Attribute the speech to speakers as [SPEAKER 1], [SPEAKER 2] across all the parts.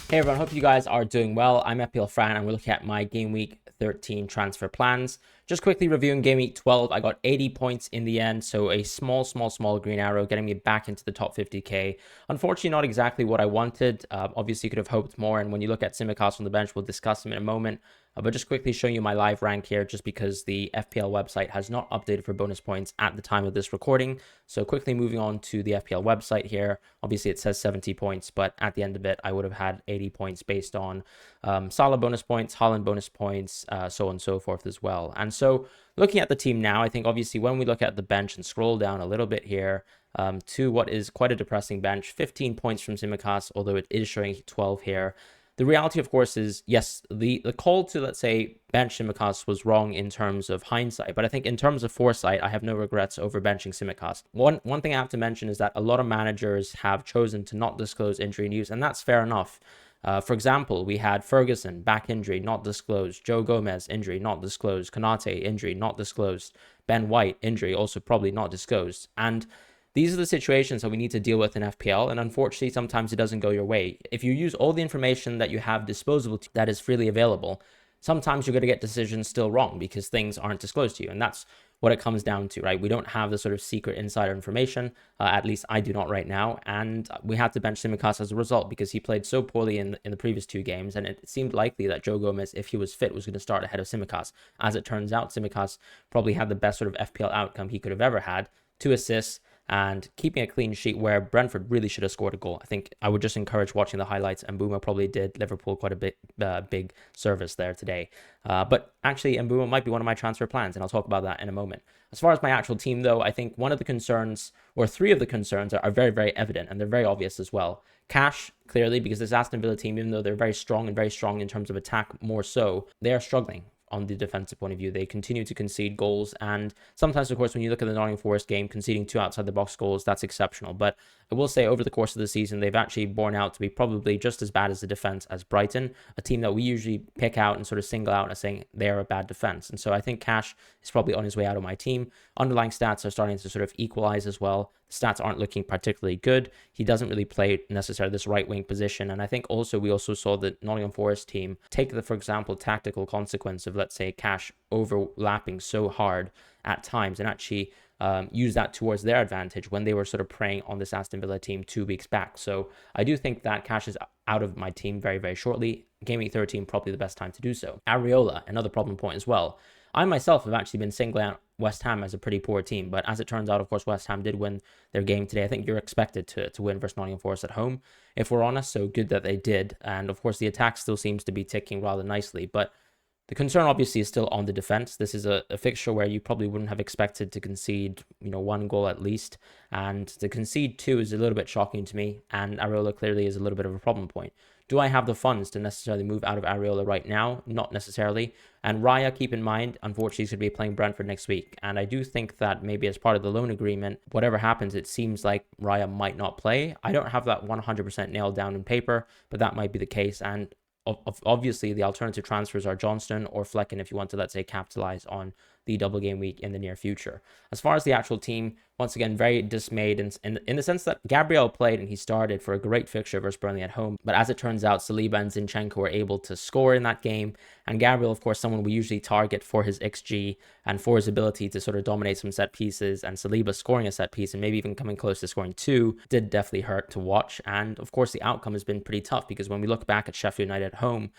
[SPEAKER 1] Hey everyone, hope you guys are doing well. I'm FPL Fran and we're looking at my Game Week 13 transfer plans. Just quickly reviewing Game Week 12, I got 80 points in the end, so a small green arrow getting me back into the top 50k. Unfortunately, not exactly what I wanted. Obviously, could have hoped more, and when you look at Simicast on the bench, we'll discuss him in a moment. But just quickly showing you my live rank here, just because the FPL website has not updated for bonus points at the time of this recording. So quickly moving on to the FPL website here. Obviously, it says 70 points, but at the end of it, I would have had 80 points based on Salah bonus points, Haaland bonus points, so on and so forth as well. And so looking at the team now, I think obviously when we look at the bench and scroll down a little bit here to what is quite a depressing bench, 15 points from Simicast, although it is showing 12 here. The reality, of course, is, yes, the call to, let's say, bench Simicast was wrong in terms of hindsight, but I think in terms of foresight, I have no regrets over benching Simicast. One thing I have to mention is that a lot of managers have chosen to not disclose injury news, and that's fair enough. For example, we had Ferguson, back injury, not disclosed. Joe Gomez, injury, not disclosed. Konate, injury, not disclosed. Ben White, injury, also probably not disclosed. And these are the situations that we need to deal with in FPL, and unfortunately, sometimes it doesn't go your way. If you use all the information that you have disposable that is freely available, sometimes you're going to get decisions still wrong because things aren't disclosed to you, and that's what it comes down to, right? We don't have the sort of secret insider information, at least I do not right now, and we had to bench Simicast as a result because he played so poorly in the previous two games, and it seemed likely that Joe Gomez, if he was fit, was going to start ahead of Simicast. As it turns out, Simicast probably had the best sort of FPL outcome he could have ever had, 2 assists, and keeping a clean sheet where Brentford really should have scored a goal. I think I would just encourage watching the highlights, and Mbeumo probably did Liverpool quite a bit big service there today. But actually, Mbeumo might be one of my transfer plans, and I'll talk about that in a moment. As far as my actual team, though, I think one of the concerns, or three of the concerns, are very, very evident, and they're very obvious as well. Cash, clearly, because this Aston Villa team, even though they're very strong in terms of attack more so, they are struggling on the defensive point of view. They continue to concede goals, and sometimes, of course, when you look at the Nottingham Forest game, conceding 2 outside the box goals, that's exceptional. But I will say over the course of the season, they've actually borne out to be probably just as bad as the defense as Brighton, a team that we usually pick out and sort of single out as saying they're a bad defense. And so I think Cash is probably on his way out of my team. Underlying stats are starting to sort of equalize as well. The stats aren't looking particularly good. He doesn't really play necessarily this right wing position. And I think also we also saw the Nottingham Forest team take the, for example, tactical consequence of, let's say, Cash overlapping so hard at times and actually use that towards their advantage when they were sort of preying on this Aston Villa team 2 weeks back. So I do think that Cash is out of my team very, very shortly. Game Week 13, probably the best time to do so. Areola, another problem point as well. I myself have actually been singling out West Ham as a pretty poor team, but as it turns out, of course, West Ham did win their game today. I think you're expected to win versus Nottingham Forest at home, if we're honest, so good that they did. And of course, the attack still seems to be ticking rather nicely, but the concern obviously is still on the defense. This is a fixture where you probably wouldn't have expected to concede, 1 goal at least, and to concede 2 is a little bit shocking to me, and Areola clearly is a little bit of a problem point. Do I have the funds to necessarily move out of Areola right now? Not necessarily. And Raya, keep in mind, unfortunately, is going to be playing Brentford next week. And I do think that maybe as part of the loan agreement, whatever happens, it seems like Raya might not play. I don't have that 100% nailed down in paper, but that might be the case. And obviously, the alternative transfers are Johnston or Flecken if you want to, let's say, capitalize on the double game week in the near future. As far as the actual team, once again, very dismayed in the sense that Gabriel played and he started for a great fixture versus Burnley at home. But as it turns out, Saliba and Zinchenko were able to score in that game. And Gabriel, of course, someone we usually target for his XG and for his ability to sort of dominate some set pieces. And Saliba scoring a set piece and maybe even coming close to scoring 2 did definitely hurt to watch. And of course, the outcome has been pretty tough because when we look back at Sheffield United at home,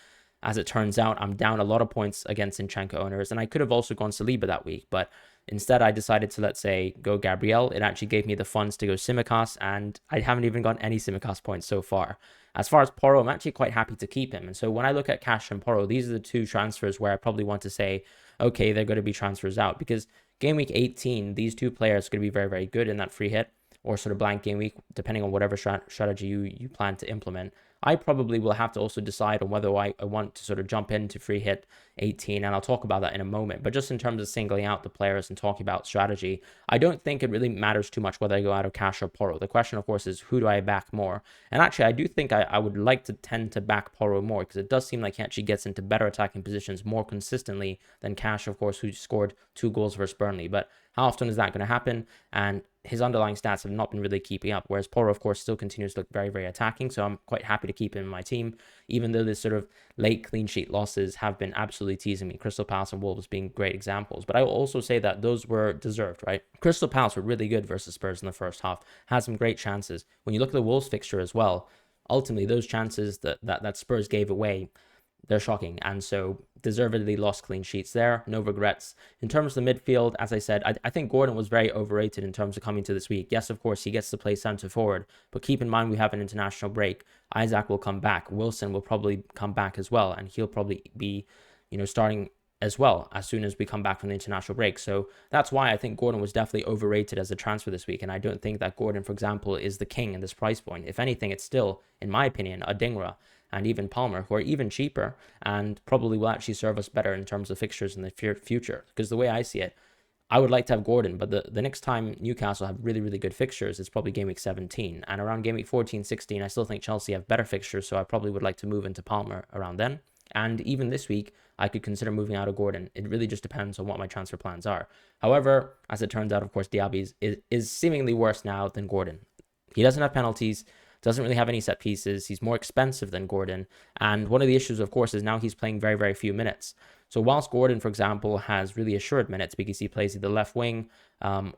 [SPEAKER 1] as it turns out, I'm down a lot of points against Zinchenko owners, and I could have also gone Saliba that week, but instead I decided to, let's say, go Gabriel. It actually gave me the funds to go Simicast, and I haven't even gotten any Simicast points so far. As far as Porro, I'm actually quite happy to keep him, and so when I look at Cash and Porro, these are the 2 transfers where I probably want to say, okay, they're going to be transfers out, because Game Week 18, these 2 players are going to be very, very good in that free hit, or sort of blank game week, depending on whatever strategy you plan to implement. I probably will have to also decide on whether I want to sort of jump into free hit 18, and I'll talk about that in a moment. But just in terms of singling out the players and talking about strategy, I don't think it really matters too much whether I go out of Cash or Porro. The question, of course, is who do I back more? And actually, I do think I would like to tend to back Porro more because it does seem like he actually gets into better attacking positions more consistently than Cash, of course, who scored 2 goals versus Burnley. But how often is that going to happen? And his underlying stats have not been really keeping up, whereas Porro, of course, still continues to look very, very attacking. So I'm quite happy to keep him in my team, even though this sort of late clean sheet losses have been absolutely teasing me. Crystal Palace and Wolves being great examples. But I will also say that those were deserved, right? Crystal Palace were really good versus Spurs in the first half, had some great chances. When you look at the Wolves fixture as well, ultimately those chances that Spurs gave away, they're shocking. And so deservedly lost clean sheets there. No regrets. In terms of the midfield, as I said, I think Gordon was very overrated in terms of coming to this week. Yes, of course, he gets to play centre forward, but keep in mind we have an international break. Isaac will come back. Wilson will probably come back as well, and he'll probably be, starting as well as soon as we come back from the international break. So that's why I think Gordon was definitely overrated as a transfer this week. And I don't think that Gordon, for example, is the king in this price point. If anything, it's still, in my opinion, a Dingra and even Palmer, who are even cheaper and probably will actually serve us better in terms of fixtures in the future. Because the way I see it, I would like to have Gordon, but the next time Newcastle have really, really good fixtures, it's probably Game Week 17. And around Game Week 14, 16, I still think Chelsea have better fixtures, so I probably would like to move into Palmer around then. And even this week, I could consider moving out of Gordon. It really just depends on what my transfer plans are. However, as it turns out, of course, Diaby is seemingly worse now than Gordon. He doesn't have penalties, doesn't really have any set pieces. He's more expensive than Gordon. And one of the issues, of course, is now he's playing very, very few minutes. So whilst Gordon, for example, has really assured minutes because he plays either left wing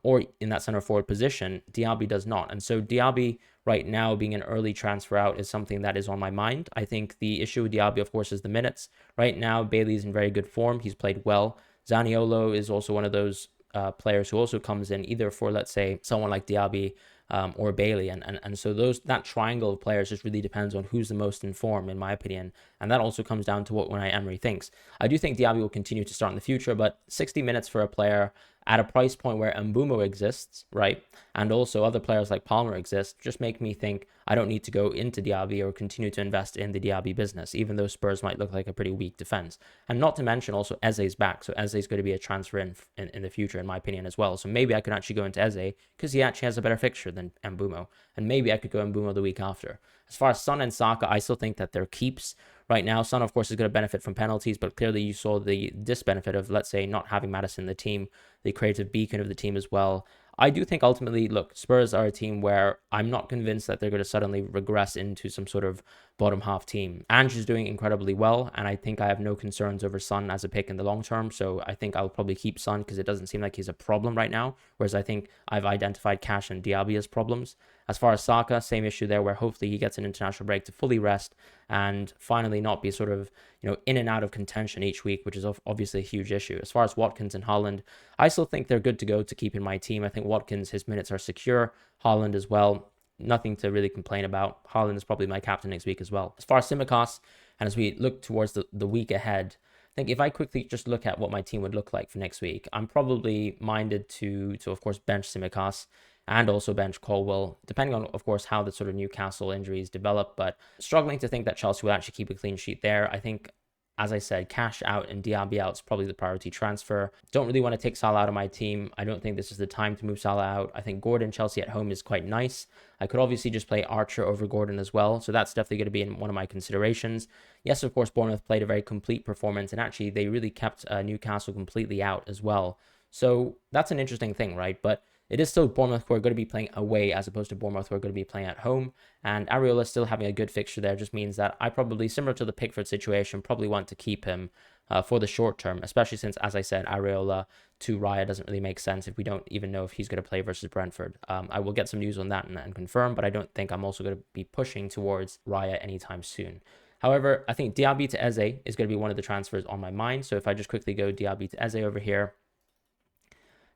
[SPEAKER 1] or in that center forward position, Diaby does not. And so Diaby right now being an early transfer out is something that is on my mind. I think the issue with Diaby, of course, is the minutes. Right now, Bailey's in very good form. He's played well. Zaniolo is also one of those players who also comes in either for, let's say, someone like Diaby or Bailey. And so that triangle of players just really depends on who's the most informed, in my opinion. And that also comes down to what Unai Emery thinks. I do think Diaby will continue to start in the future, but 60 minutes for a player at a price point where Mbeumo exists, right? And also other players like Palmer exist, just make me think I don't need to go into Diaby or continue to invest in the Diaby business, even though Spurs might look like a pretty weak defense. And not to mention also Eze's back. So Eze's going to be a transfer in the future, in my opinion, as well. So maybe I could actually go into Eze because he actually has a better fixture than Mbeumo. And maybe I could go Mbeumo the week after. As far as Son and Saka, I still think that they're keeps. Right now, Son, of course, is going to benefit from penalties, but clearly you saw the disbenefit of, let's say, not having Maddison in the team, the creative beacon of the team as well. I do think ultimately, look, Spurs are a team where I'm not convinced that they're going to suddenly regress into some sort of bottom half team. Ange is doing incredibly well, and I think I have no concerns over Son as a pick in the long term. So I think I'll probably keep Son because it doesn't seem like he's a problem right now. Whereas I think I've identified Cash and Diaby as problems. As far as Saka, same issue there, where hopefully he gets an international break to fully rest and finally not be sort of, in and out of contention each week, which is obviously a huge issue. As far as Watkins and Haaland, I still think they're good to go to keep in my team. I think Watkins, his minutes are secure. Haaland as well. Nothing to really complain about. Haaland is probably my captain next week as well. As far as Tsimikas, and as we look towards the week ahead, I think if I quickly just look at what my team would look like for next week, I'm probably minded to of course, bench Tsimikas and also bench Colwill, depending on, of course, how the sort of Newcastle injuries develop, but struggling to think that Chelsea will actually keep a clean sheet there. I think, as I said, Cash out and Diaby out is probably the priority transfer. Don't really want to take Salah out of my team. I don't think this is the time to move Salah out. I think Gordon, Chelsea at home is quite nice. I could obviously just play Archer over Gordon as well, so that's definitely going to be in one of my considerations. Yes, of course, Bournemouth played a very complete performance, and actually they really kept Newcastle completely out as well. So that's an interesting thing, right? But it is still Bournemouth who are going to be playing away as opposed to Bournemouth who are going to be playing at home. And Areola still having a good fixture there just means that I probably, similar to the Pickford situation, probably want to keep him for the short term, especially since, as I said, Areola to Raya doesn't really make sense if we don't even know if he's going to play versus Brentford. I will get some news on that and confirm, but I don't think I'm also going to be pushing towards Raya anytime soon. However, I think Diaby to Eze is going to be one of the transfers on my mind. So if I just quickly go Diaby to Eze over here,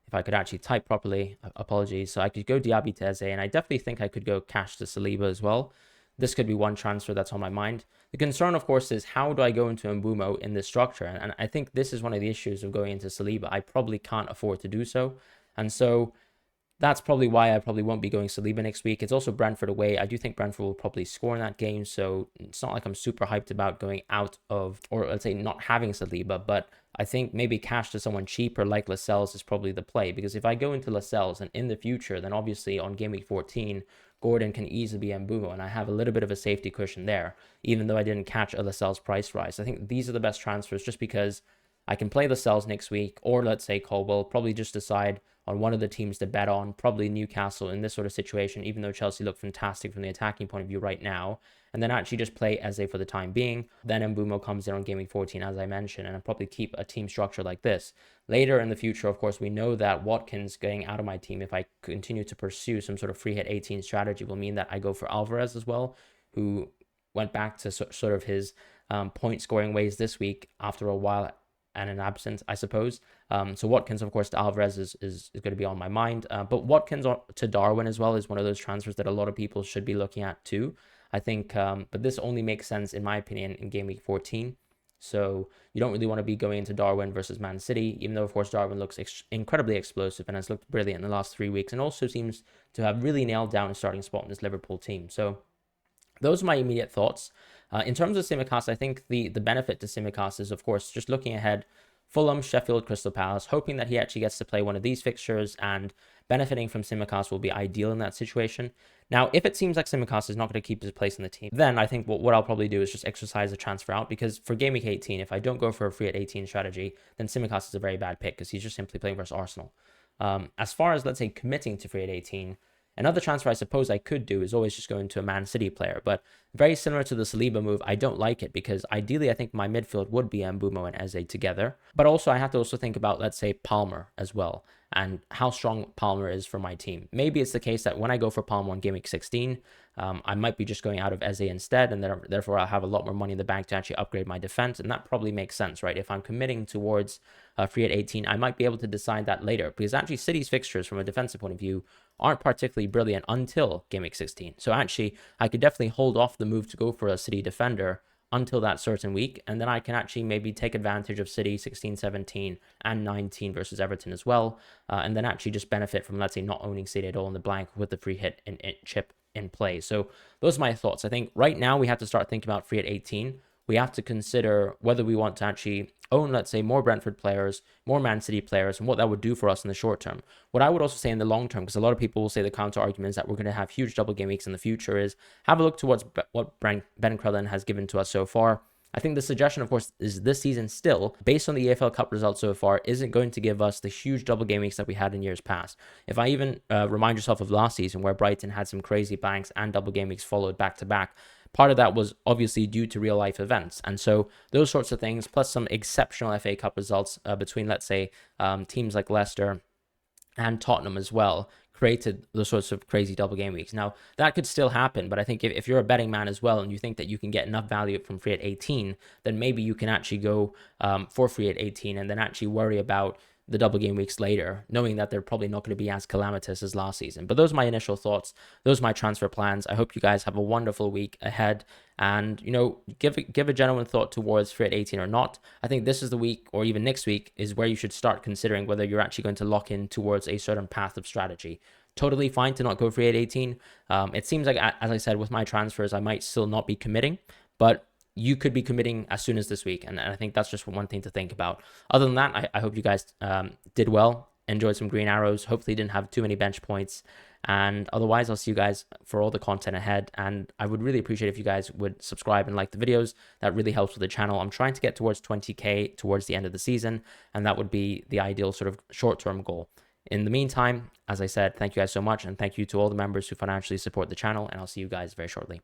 [SPEAKER 1] if I could actually type properly, apologies. So I could go Diaby to Eze, and I definitely think I could go Cash to Saliba as well. This could be one transfer that's on my mind. The concern, of course, is how do I go into Mbeumo in this structure? And I think this is one of the issues of going into Saliba. I probably can't afford to do so. And so that's probably why I probably won't be going Saliba next week. It's also Brentford away. I do think Brentford will probably score in that game. So it's not like I'm super hyped about going out of, or let's say not having Saliba, but I think maybe Cash to someone cheaper like Lascelles is probably the play. Because if I go into Lascelles and in the future, then obviously on game week 14, Gordon can easily be Mbeumo, and I have a little bit of a safety cushion there, even though I didn't catch a Lascelles price rise. I think these are the best transfers just because I can play Lascelles next week, or let's say Colwill, probably just decide on one of the teams to bet on, probably Newcastle in this sort of situation, even though Chelsea look fantastic from the attacking point of view right now, and then actually just play Eze for the time being. Then Mbeumo comes in on Gameweek 14, as I mentioned, and I'll probably keep a team structure like this. Later in the future, of course, we know that Watkins getting out of my team, if I continue to pursue some sort of free hit 18 strategy, will mean that I go for Alvarez as well, who went back to sort of his point scoring ways this week after a while and an absence, I suppose. So Watkins, of course, to Alvarez is going to be on my mind. But Watkins to Darwin as well is one of those transfers that a lot of people should be looking at too, I think. But this only makes sense, in my opinion, in Game Week 14. So you don't really want to be going into Darwin versus Man City, even though, of course, Darwin looks incredibly explosive and has looked brilliant in the last 3 weeks, and also seems to have really nailed down a starting spot in this Liverpool team. So those are my immediate thoughts. In terms of Tsimikas, I think the benefit to Tsimikas is, of course, just looking ahead, Fulham, Sheffield, Crystal Palace, hoping that he actually gets to play one of these fixtures, and benefiting from Tsimikas will be ideal in that situation. Now, if it seems like Tsimikas is not going to keep his place in the team, then I think what I'll probably do is just exercise a transfer out, because for Game Week 18, if I don't go for a free at 18 strategy, then Tsimikas is a very bad pick because he's just simply playing versus Arsenal. As far as, let's say, committing to free at 18, another transfer I suppose I could do is always just go into a Man City player, but very similar to the Saliba move, I don't like it, because ideally I think my midfield would be Mbeumo and Eze together. But also I have to also think about, let's say, Palmer as well, and how strong Palmer is for my team. Maybe it's the case that when I go for Palmer on Game Week 16, I might be just going out of Eze instead, and therefore I'll have a lot more money in the bank to actually upgrade my defense, and that probably makes sense, right? If I'm committing towards free at 18, I might be able to decide that later, because actually City's fixtures from a defensive point of view aren't particularly brilliant until Game Week 16. So actually, I could definitely hold off the move to go for a City defender until that certain week, and then I can actually maybe take advantage of City 16, 17, and 19 versus Everton as well, and then actually just benefit from, let's say, not owning City at all in the blank with the free hit and chip in play. So those are my thoughts. I think right now we have to start thinking about free at 18. We have to consider whether we want to actually own, let's say, more Brentford players, more Man City players, and what that would do for us in the short term. What I would also say in the long term, because a lot of people will say the counter arguments that we're going to have huge double game weeks in the future, is have a look towards what Ben Crellin has given to us so far. I think the suggestion, of course, is this season still, based on the EFL Cup results so far, isn't going to give us the huge double game weeks that we had in years past. If I even remind yourself of last season, where Brighton had some crazy blanks and double game weeks followed back to back, part of that was obviously due to real life events. And so those sorts of things, plus some exceptional FA Cup results between, let's say, teams like Leicester and Tottenham as well, created those sorts of crazy double game weeks. Now, that could still happen, but I think if you're a betting man as well and you think that you can get enough value from free at 18, then maybe you can actually go for free at 18 and then actually worry about the double game weeks later, knowing that they're probably not going to be as calamitous as last season. But those are my initial thoughts. Those are my transfer plans. I hope you guys have a wonderful week ahead, and, you know, give a genuine thought towards free at 18 or not. I think this is the week, or even next week, is where you should start considering whether you're actually going to lock in towards a certain path of strategy. Totally fine to not go free at 18. It seems like, as I said, with my transfers, I might still not be committing, but you could be committing as soon as this week. And I think that's just one thing to think about. Other than that, I hope you guys did well, enjoyed some green arrows, hopefully didn't have too many bench points. And otherwise, I'll see you guys for all the content ahead. And I would really appreciate if you guys would subscribe and like the videos. That really helps with the channel. I'm trying to get towards 20K towards the end of the season, and that would be the ideal sort of short-term goal. In the meantime, as I said, thank you guys so much. And thank you to all the members who financially support the channel. And I'll see you guys very shortly.